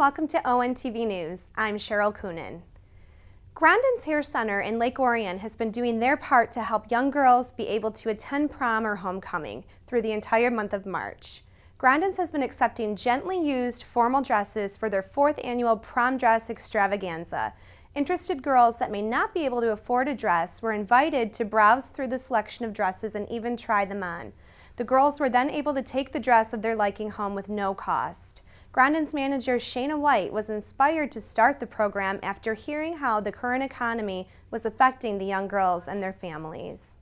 welcome to ONTV News. I'm Cheryl Coonan. Grandin's Hair Center in Lake Orion has been doing their part to help young girls be able to attend prom or homecoming through the entire month of March. Grandin's has been accepting gently used formal dresses for their 4th annual prom dress extravaganza. Interested girls that may not be able to afford a dress were invited to browse through the selection of dresses and even try them on. The girls were then able to take the dress of their liking home with no cost. Grandin's manager Shayna White was inspired to start the program after hearing how the current economy was affecting the young girls and their families.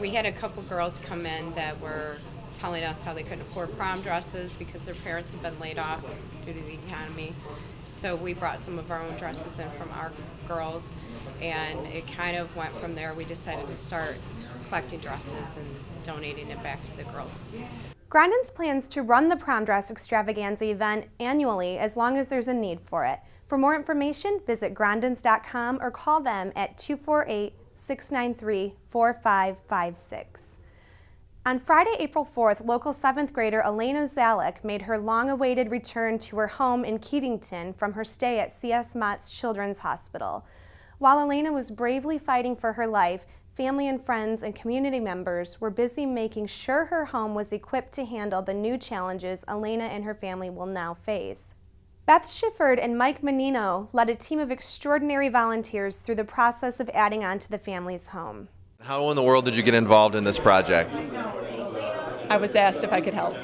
We had a couple girls come in that were telling us how they couldn't afford prom dresses because their parents had been laid off due to the economy. So we brought some of our own dresses in from our girls, and it kind of went from there. We decided to start collecting dresses and donating it back to the girls. Grandin's plans to run the prom dress extravaganza event annually as long as there's a need for it. For more information, visit grandins.com or call them at 248-693-4556. On Friday, April 4th, local 7th grader Elena Zalek made her long-awaited return to her home in Keatington from her stay at C.S. Mott's Children's Hospital. While Elena was bravely fighting for her life, family and friends and community members were busy making sure her home was equipped to handle the new challenges Elena and her family will now face. Beth Schifford and Mike Menino led a team of extraordinary volunteers through the process of adding on to the family's home. How in the world did you get involved in this project? I was asked if I could help.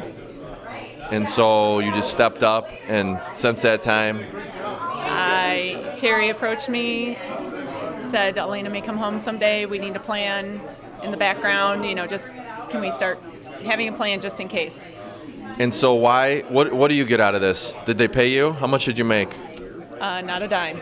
And so you just stepped up, and since that time? Terry approached me, said Elena may come home someday, we need a plan in the background, just can we start having a plan just in case. And so what do you get out of this? Did they pay you? How much did you make? Not a dime.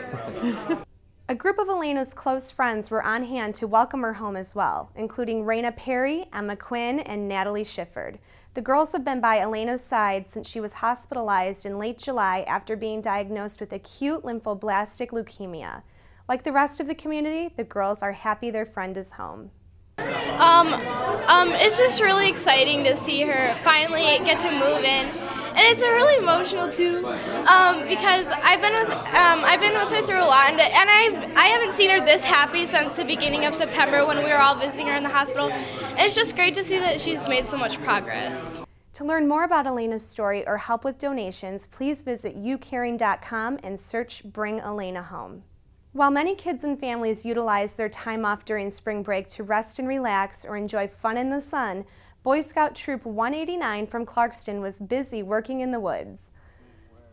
A group of Elena's close friends were on hand to welcome her home as well, including Raina Perry, Emma Quinn, and Natalie Schifford. The girls have been by Elena's side since she was hospitalized in late July after being diagnosed with acute lymphoblastic leukemia. Like the rest of the community, the girls are happy their friend is home. It's just really exciting to see her finally get to move in, and it's really emotional too, because I've been with her through a lot, and I haven't seen her this happy since the beginning of September when we were all visiting her in the hospital, and it's just great to see that she's made so much progress. To learn more about Elena's story or help with donations, please visit youcaring.com and search Bring Elena Home. While many kids and families utilize their time off during spring break to rest and relax or enjoy fun in the sun, Boy Scout Troop 189 from Clarkston was busy working in the woods.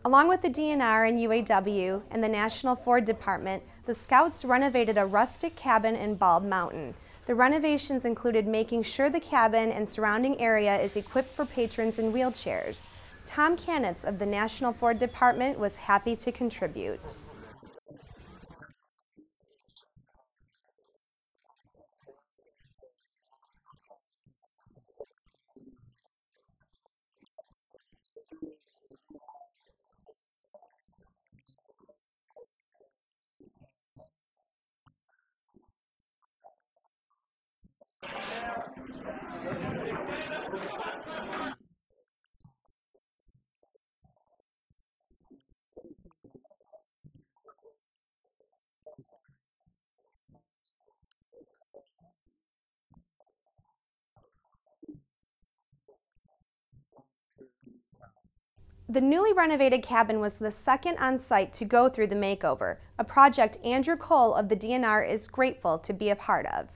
Along with the DNR and UAW and the National Forest Department, the Scouts renovated a rustic cabin in Bald Mountain. The renovations included making sure the cabin and surrounding area is equipped for patrons in wheelchairs. Tom Kanitz of the National Forest Department was happy to contribute. The newly renovated cabin was the second on site to go through the makeover, a project Andrew Cole of the DNR is grateful to be a part of.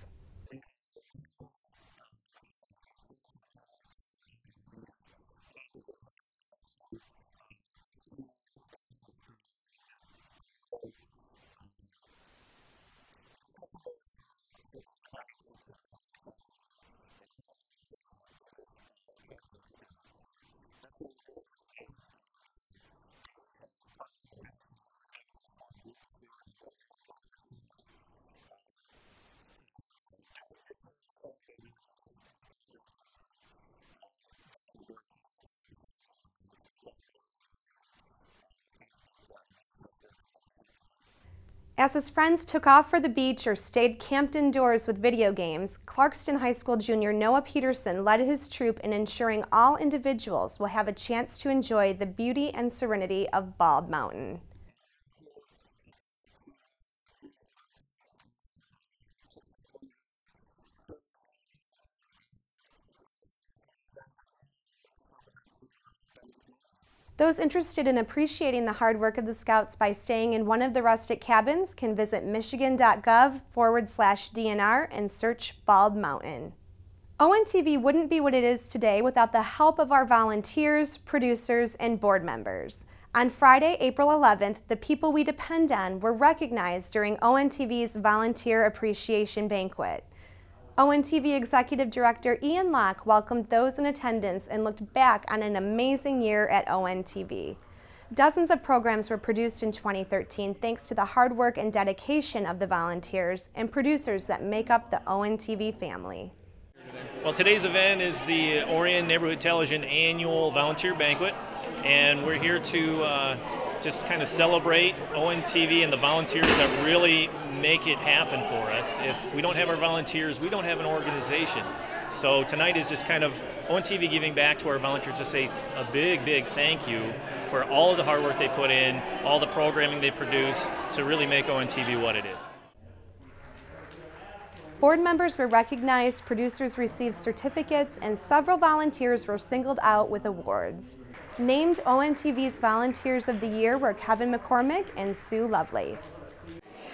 As his friends took off for the beach or stayed camped indoors with video games, Clarkston High School junior Noah Peterson led his troop in ensuring all individuals will have a chance to enjoy the beauty and serenity of Bald Mountain. Those interested in appreciating the hard work of the Scouts by staying in one of the rustic cabins can visit michigan.gov/DNR and search Bald Mountain. ONTV wouldn't be what it is today without the help of our volunteers, producers, and board members. On Friday, April 11th, the people we depend on were recognized during ONTV's Volunteer Appreciation Banquet. ONTV Executive Director Ian Locke welcomed those in attendance and looked back on an amazing year at ONTV. Dozens of programs were produced in 2013 thanks to the hard work and dedication of the volunteers and producers that make up the ONTV family. Well, today's event is the Orion Neighborhood Television Annual Volunteer Banquet, and we're here to just kind of celebrate ONTV and the volunteers that really make it happen for us. If we don't have our volunteers, we don't have an organization. So tonight is just kind of ONTV giving back to our volunteers to say a big, big thank you for all of the hard work they put in, all the programming they produce to really make ONTV what it is. Board members were recognized, producers received certificates, and several volunteers were singled out with awards. Named ONTV's Volunteers of the Year were Kevin McCormick and Sue Lovelace.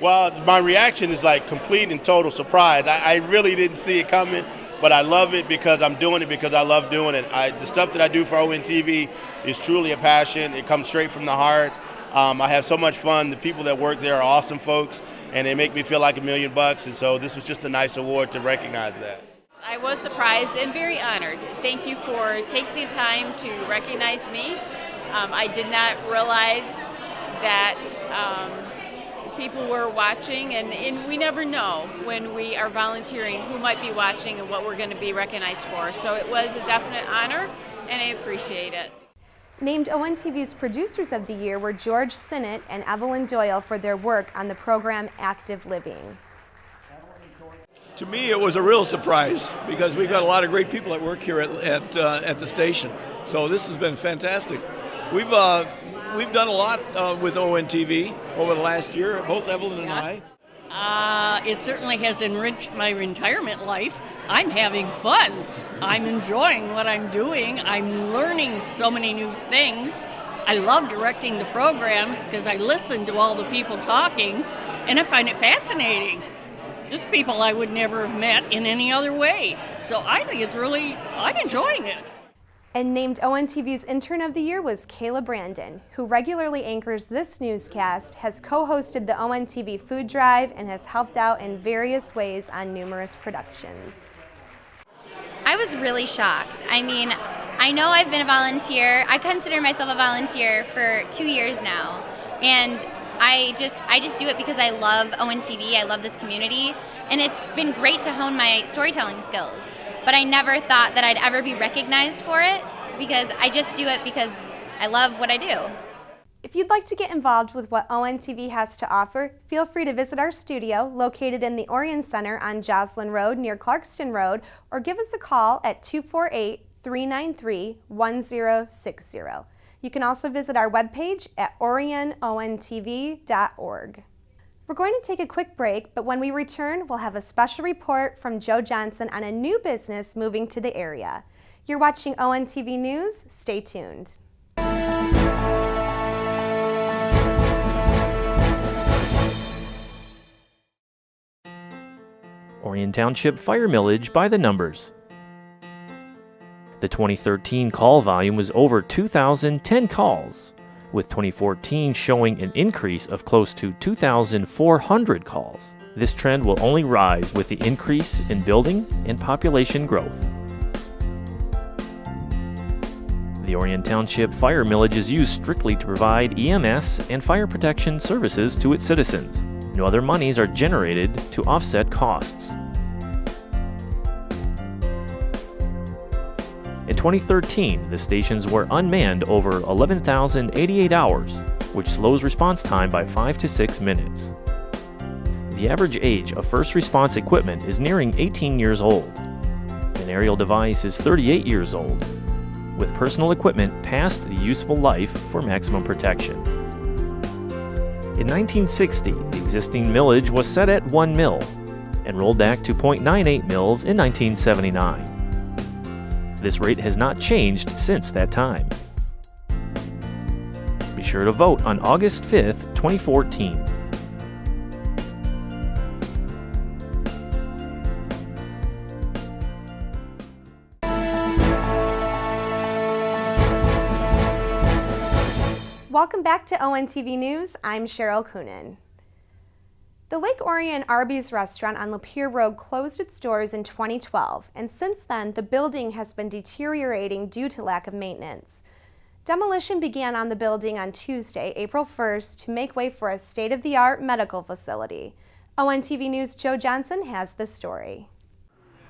Well, my reaction is like complete and total surprise. I really didn't see it coming, but I love it because I'm doing it because I love doing it. The stuff that I do for ONTV is truly a passion. It comes straight from the heart. I have so much fun. The people that work there are awesome folks, and they make me feel like $1 million, and so this was just a nice award to recognize that. I was surprised and very honored. Thank you for taking the time to recognize me. I did not realize that people were watching, and we never know when we are volunteering who might be watching and what we're going to be recognized for. So it was a definite honor, and I appreciate it. Named ONTV's Producers of the Year were George Sinnott and Evelyn Doyle for their work on the program Active Living. To me, it was a real surprise because we've got a lot of great people that work here at the station. So this has been fantastic. We've done a lot with ONTV over the last year, both Evelyn and I. It certainly has enriched my retirement life. I'm having fun. I'm enjoying what I'm doing. I'm learning so many new things. I love directing the programs because I listen to all the people talking, and I find it fascinating. Just people I would never have met in any other way. So I think I'm enjoying it. And named ONTV's Intern of the Year was Kayla Brandon, who regularly anchors this newscast, has co-hosted the ONTV Food Drive, and has helped out in various ways on numerous productions. I was really shocked. I mean, I know I've been a volunteer. I consider myself a volunteer for 2 years now. And I just do it because I love ONTV, I love this community, and it's been great to hone my storytelling skills. But I never thought that I'd ever be recognized for it because I just do it because I love what I do. If you'd like to get involved with what ONTV has to offer, feel free to visit our studio located in the Orion Center on Joslyn Road near Clarkston Road, or give us a call at 248-393-1060. You can also visit our webpage at orionontv.org. We're going to take a quick break, but when we return, we'll have a special report from Joe Johnson on a new business moving to the area. You're watching ONTV News. Stay tuned. Orion Township Fire Millage by the numbers. The 2013 call volume was over 2,010 calls, with 2014 showing an increase of close to 2,400 calls. This trend will only rise with the increase in building and population growth. The Orion Township Fire Millage is used strictly to provide EMS and fire protection services to its citizens. No other monies are generated to offset costs. In 2013, the stations were unmanned over 11,088 hours, which slows response time by 5 to 6 minutes. The average age of first response equipment is nearing 18 years old. An aerial device is 38 years old, with personal equipment past the useful life for maximum protection. In 1960, the existing millage was set at 1 mil and rolled back to 0.98 mils in 1979. This rate has not changed since that time. Be sure to vote on August 5th, 2014. Welcome back to ONTV News. I'm Cheryl Coonan. The Lake Orion Arby's restaurant on Lapeer Road closed its doors in 2012, and since then the building has been deteriorating due to lack of maintenance. Demolition began on the building on Tuesday, April 1st, to make way for a state-of-the-art medical facility. ONTV News' Joe Johnson has the story.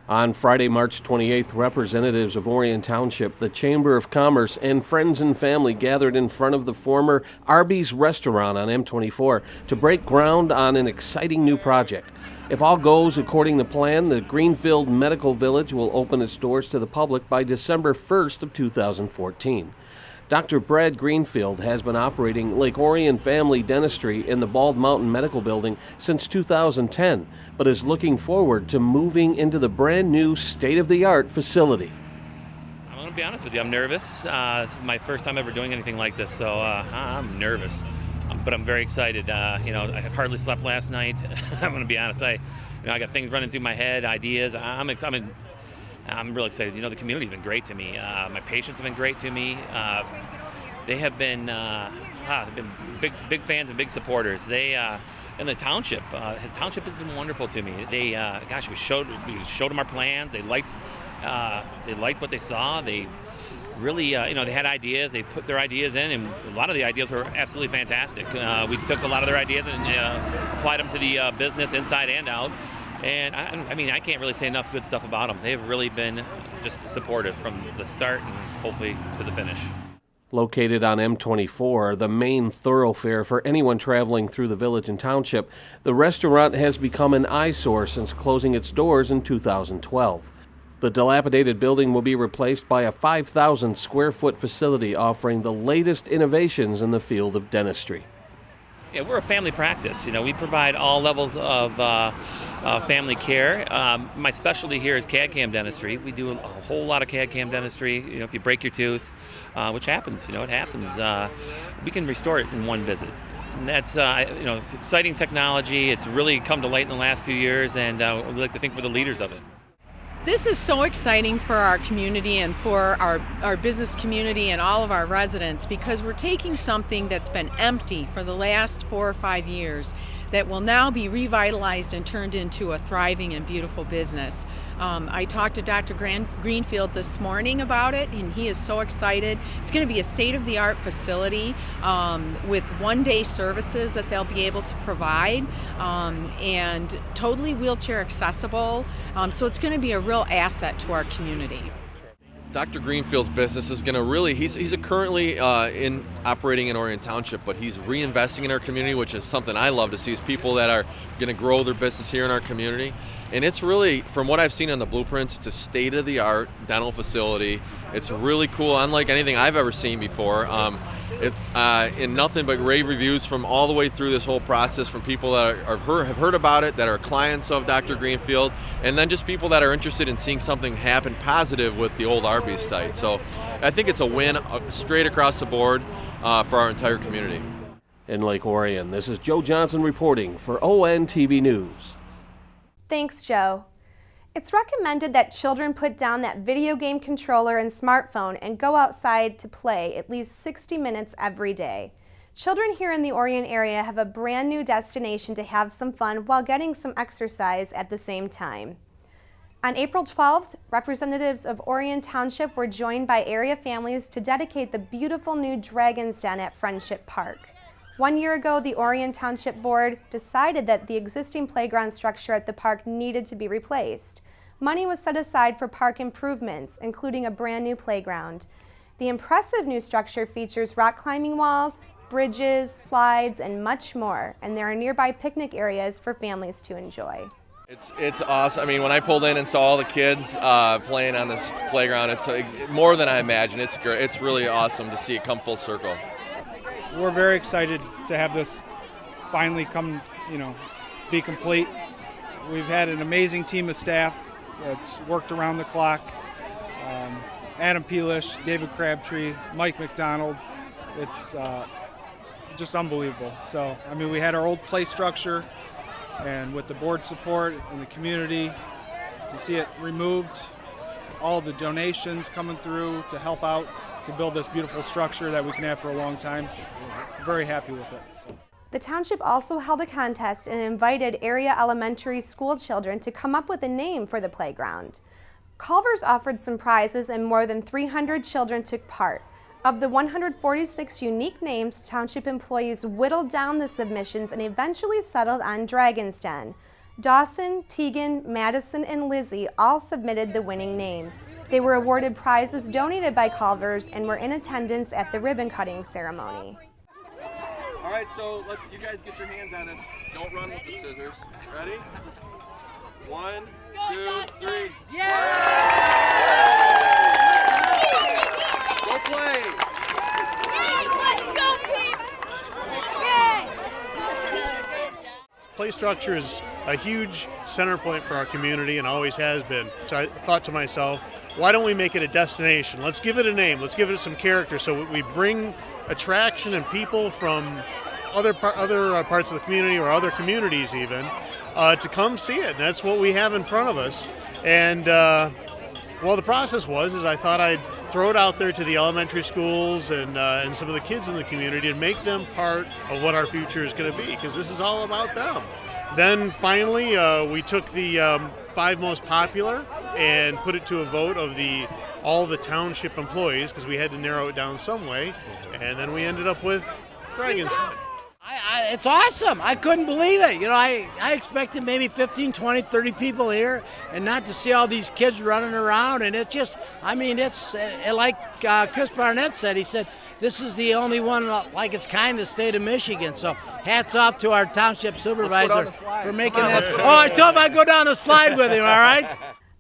On Friday, March 28th, representatives of Orion Township, the Chamber of Commerce, and friends and family gathered in front of the former Arby's restaurant on M24 to break ground on an exciting new project. If all goes according to plan, the Greenfield Medical Village will open its doors to the public by December 1st of 2014. Dr. Brad Greenfield has been operating Lake Orion Family Dentistry in the Bald Mountain Medical Building since 2010, but is looking forward to moving into the brand new state-of-the-art facility. I'm going to be honest with you, I'm nervous. This is my first time ever doing anything like this, so I'm nervous. But I'm very excited. I hardly slept last night. I'm going to be honest. I got things running through my head, ideas. I'm really excited. The community's been great to me. My patients have been great to me. They have been, they've been big fans and big supporters. And the township has been wonderful to me. We showed them our plans. They liked what they saw. They really, they had ideas. They put their ideas in, and a lot of the ideas were absolutely fantastic. We took a lot of their ideas and applied them to the business inside and out. And I can't really say enough good stuff about them. They've really been just supportive from the start and hopefully to the finish. Located on M24, the main thoroughfare for anyone traveling through the village and township, the restaurant has become an eyesore since closing its doors in 2012. The dilapidated building will be replaced by a 5,000 square foot facility offering the latest innovations in the field of dentistry. Yeah, we're a family practice. We provide all levels of family care. My specialty here is CAD/CAM dentistry. We do a whole lot of CAD/CAM dentistry. If you break your tooth, which happens, it happens, we can restore it in one visit. And that's, it's exciting technology. It's really come to light in the last few years, and we like to think we're the leaders of it. This is so exciting for our community and for our business community and all of our residents, because we're taking something that's been empty for the last 4 or 5 years that will now be revitalized and turned into a thriving and beautiful business. I talked to Dr. Greenfield this morning about it, and he is so excited. It's going to be a state-of-the-art facility with one-day services that they'll be able to provide, and totally wheelchair accessible. So it's going to be a real asset to our community. Dr. Greenfield's business is going to really, he's currently operating in Orion Township, but he's reinvesting in our community, which is something I love to see, is people that are going to grow their business here in our community. And it's really, from what I've seen on the blueprints, it's a state-of-the-art dental facility. It's really cool, unlike anything I've ever seen before. And nothing but rave reviews from all the way through this whole process, from people that have heard about it, that are clients of Dr. Greenfield, and then just people that are interested in seeing something happen positive with the old Arby's site. So I think it's a win straight across the board for our entire community. In Lake Orion, this is Joe Johnson reporting for ONTV News. Thanks, Joe. It's recommended that children put down that video game controller and smartphone and go outside to play at least 60 minutes every day. Children here in the Orion area have a brand new destination to have some fun while getting some exercise at the same time. On April 12th, representatives of Orion Township were joined by area families to dedicate the beautiful new Dragon's Den at Friendship Park. 1 year ago, the Orion Township Board decided that the existing playground structure at the park needed to be replaced. Money was set aside for park improvements, including a brand new playground. The impressive new structure features rock climbing walls, bridges, slides, and much more, and there are nearby picnic areas for families to enjoy. It's awesome. I mean, when I pulled in and saw all the kids playing on this playground, it's more than I imagined. It's great. It's really awesome to see it come full circle. We're very excited to have this finally come, be complete. We've had an amazing team of staff that's worked around the clock. Adam Peelish, David Crabtree, Mike McDonald. It's just unbelievable. So, I mean, we had our old play structure, and with the board support and the community, to see it removed, all the donations coming through to help out to build this beautiful structure that we can have for a long time. Very happy with it. So. The township also held a contest and invited area elementary school children to come up with a name for the playground. Culver's offered some prizes and more than 300 children took part. Of the 146 unique names, township employees whittled down the submissions and eventually settled on Dragon's Den. Dawson, Tegan, Madison, and Lizzie all submitted the winning name. They were awarded prizes donated by Culver's and were in attendance at the ribbon cutting ceremony. All right, so you guys get your hands on this. Don't run with the scissors. Ready? 1, 2, 3. Yeah! Go play! Let's go, Pete! Yay! Play structure is a huge center point for our community and always has been. So I thought to myself, why don't we make it a destination? Let's give it a name. Let's give it some character so we bring attraction and people from other parts of the community or other communities even to come see it. And that's what we have in front of us. And well, the process is I thought I'd throw it out there to the elementary schools and some of the kids in the community and make them part of what our future is going to be, because this is all about them. Then finally, we took the 5 most popular and put it to a vote of all the township employees, because we had to narrow it down some way, and then we ended up with Dragon's Den. It's awesome. I couldn't believe it. I expected maybe 15, 20, 30 people here, and not to see all these kids running around. And it's just, it's like Chris Barnett said. He said, this is the only one like its kind in the state of Michigan. So hats off to our township supervisor for making that. Oh, I told him I'd go down the slide with him, all right?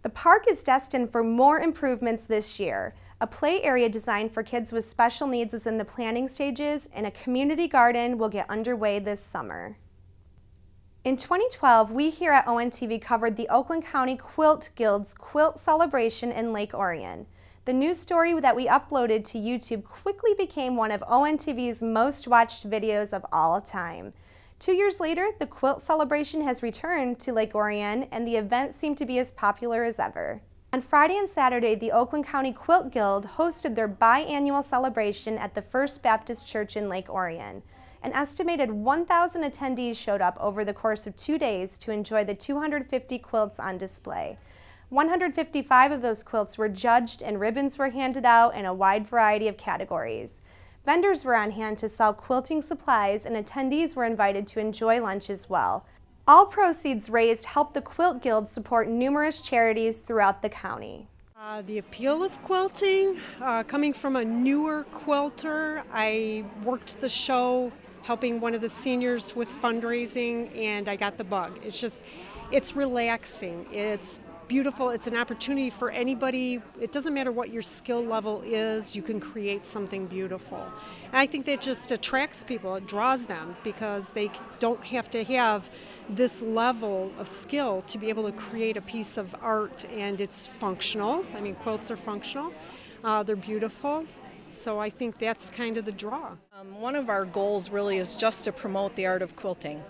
The park is destined for more improvements this year. A play area designed for kids with special needs is in the planning stages, and a community garden will get underway this summer. In 2012, we here at ONTV covered the Oakland County Quilt Guild's quilt celebration in Lake Orion. The news story that we uploaded to YouTube quickly became one of ONTV's most watched videos of all time. 2 years later, the quilt celebration has returned to Lake Orion, and the event seemed to be as popular as ever. On Friday and Saturday, the Oakland County Quilt Guild hosted their biannual celebration at the First Baptist Church in Lake Orion. An estimated 1,000 attendees showed up over the course of 2 days to enjoy the 250 quilts on display. 155 of those quilts were judged, and ribbons were handed out in a wide variety of categories. Vendors were on hand to sell quilting supplies, and attendees were invited to enjoy lunch as well. All proceeds raised helped the Quilt Guild support numerous charities throughout the county. The appeal of quilting, coming from a newer quilter, I worked the show helping one of the seniors with fundraising, and I got the bug. It's relaxing, it's beautiful, it's an opportunity for anybody. It doesn't matter what your skill level is, you can create something beautiful. And I think that just attracts people, it draws them, because they don't have to have this level of skill to be able to create a piece of art, and it's functional. I mean, quilts are functional, they're beautiful. So I think that's kind of the draw. One of our goals really is just to promote the art of quilting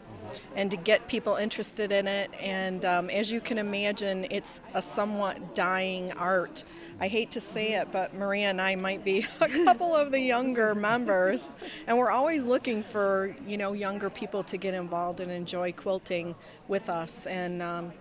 and to get people interested in it. And as you can imagine, it's a somewhat dying art. I hate to say it, but Maria and I might be a couple of the younger members, and we're always looking for, younger people to get involved and enjoy quilting with us. And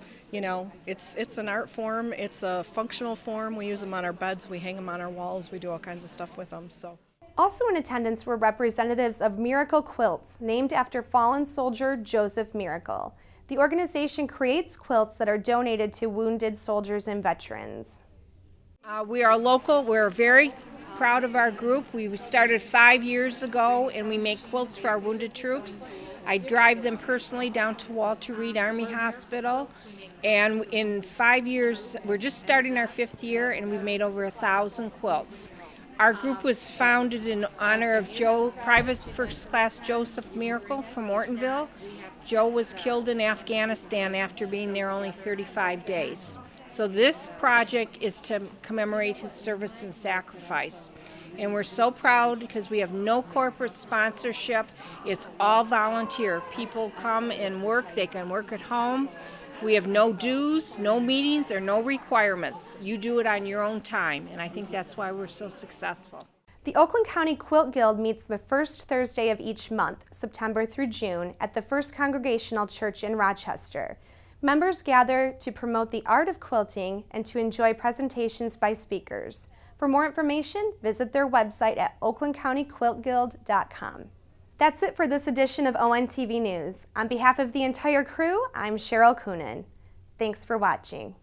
it's an art form, it's a functional form. We use them on our beds, we hang them on our walls, we do all kinds of stuff with them. So. Also in attendance were representatives of Miracle Quilts, named after fallen soldier Joseph Miracle. The organization creates quilts that are donated to wounded soldiers and veterans. We are local. We're very proud of our group. We started 5 years ago, and we make quilts for our wounded troops. I drive them personally down to Walter Reed Army Hospital, and in 5 years, we're just starting our 5th year, and we've made over 1,000 quilts. Our group was founded in honor of Private First Class Joseph Miracle from Ortonville. Joe was killed in Afghanistan after being there only 35 days. So this project is to commemorate his service and sacrifice. And we're so proud because we have no corporate sponsorship. It's all volunteer. People come and work. They can work at home. We have no dues, no meetings, or no requirements. You do it on your own time, and I think that's why we're so successful. The Oakland County Quilt Guild meets the first Thursday of each month, September through June, at the First Congregational Church in Rochester. Members gather to promote the art of quilting and to enjoy presentations by speakers. For more information, visit their website at oaklandcountyquiltguild.com. That's it for this edition of ONTV News. On behalf of the entire crew, I'm Cheryl Coonan. Thanks for watching.